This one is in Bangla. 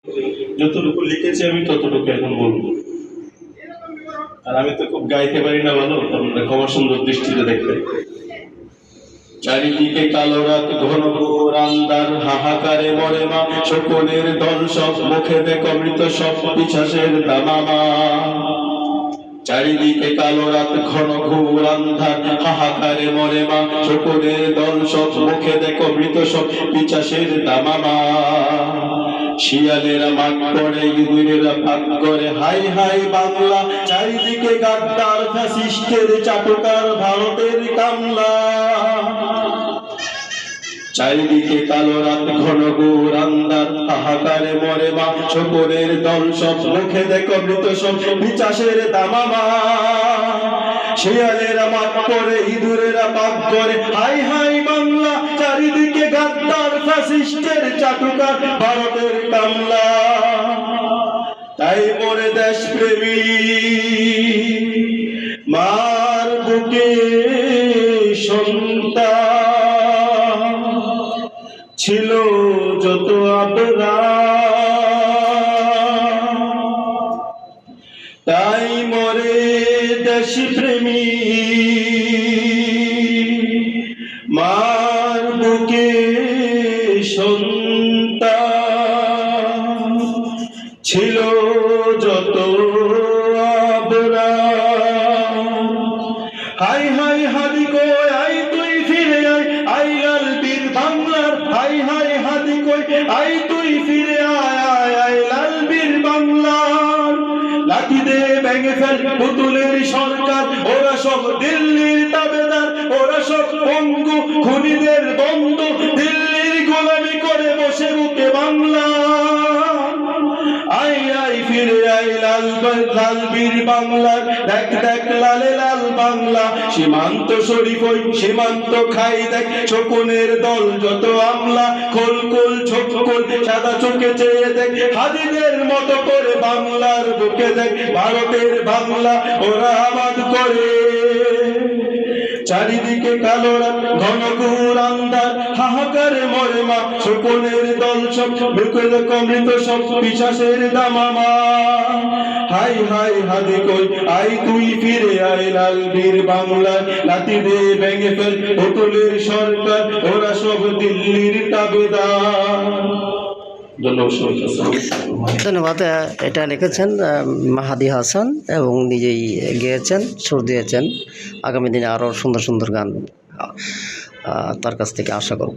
যতটুকু লিখেছি আমি ততটুকু এখন বলবো। আর আমি তো খুব গাইতে পারি না ভালো, আপনারা খবর সুন্দর দৃষ্টিতে দেখবেন। চারিদিকে কালো রাত, ঘন ঘোর আন্ধার, হাহাকারে মরে মা, শকুনের দল সব, মুখে দেখো মৃত সব, পিশাচের দামামা। চারিদিকে কালো রাত, ঘন ঘোর আন্ধার, হাহাকারে মরে মা, শকুনের দল সব, মুখে দেখো মৃত সব, পিশাচের দামামা। শিয়ালেরা মাঠ করে, ইঁদুরেরা পাক করে, হাই হাই বাংলা। চারিদিকে গাদ্দার ফ্যাসিস্টের চাটুকার, ভারতের কামলা। চারিদিকে কালো রাত, ঘন ঘোর আন্ধার, হাহাকারে মরে মা, শকুনের দল সব, মুখে দেখো মৃত সব, পিশাচের দামামা। শিয়ালেরা মাঠ করে, ইঁদুরেরা পাক করে, হাই হাই বাংলা। চারিদিকে গাদ্দার ফ্যাসিস্টের চাটুকার, ভারতের কামলা। তাই মরে দেশ প্রেমী মার বুকে সন্তান, ছিল যত আপনা। তাই মরে দেশ প্রেমী মার বুকে সন্তান, ছিল যত আপনা। হাই হাই হাদি কই আই তুই ফিরে আয়, আই লাল বীর বাংলার। হাই হাই হাদি কই আই তুই ফিরে আয়, আয় আয় লাল বীর বাংলার। লাঠি দে ভেঙে ফেল পুতুলের সরকার, ওরা সব দিল্লির তাবেদার, ওরা সব পঙ্গু খুনিদের বন্ধু, দিল্লির গোলামি করে বসে বুকে বাংলা। আই আই ফিরে আই লাল লাল বীর বাংলার, দেখ দেখ লালে লাল বাংলা। সীমান্ত শরীফ ওই সীমান্ত খাই দেখ, শকুনের দল যত আমলা। খোল খোল ছোপ খোল, সাদা চোখে চেয়ে দেখ, হাদিদের মতো করে বাংলার বুকে দেখ, ভারতের বাংলা ওরা আবাদ করে। চারিদিকে কালো রাত, ঘন ঘোর আন্ধার, হাহাকারে মরে মা, শকুনের দল সব, মুখে দেখো মৃত সব, পিশাচের দামামা। হাই হাই হাদি কই আই তুই ফিরে আয় লাল বীর বাংলার। লাঠি দে ভেঙে ফেল পুতুলের সরকার, ওরা সব দিল্লির তাবেদার। ধন্যবাদ। এটা লিখেছেন মাহাদি হাসান এবং নিজেই গেয়েছেন, সুর দিয়েছেন। আগামী দিনে আরও সুন্দর সুন্দর গান তার কাছ থেকে আশা করব।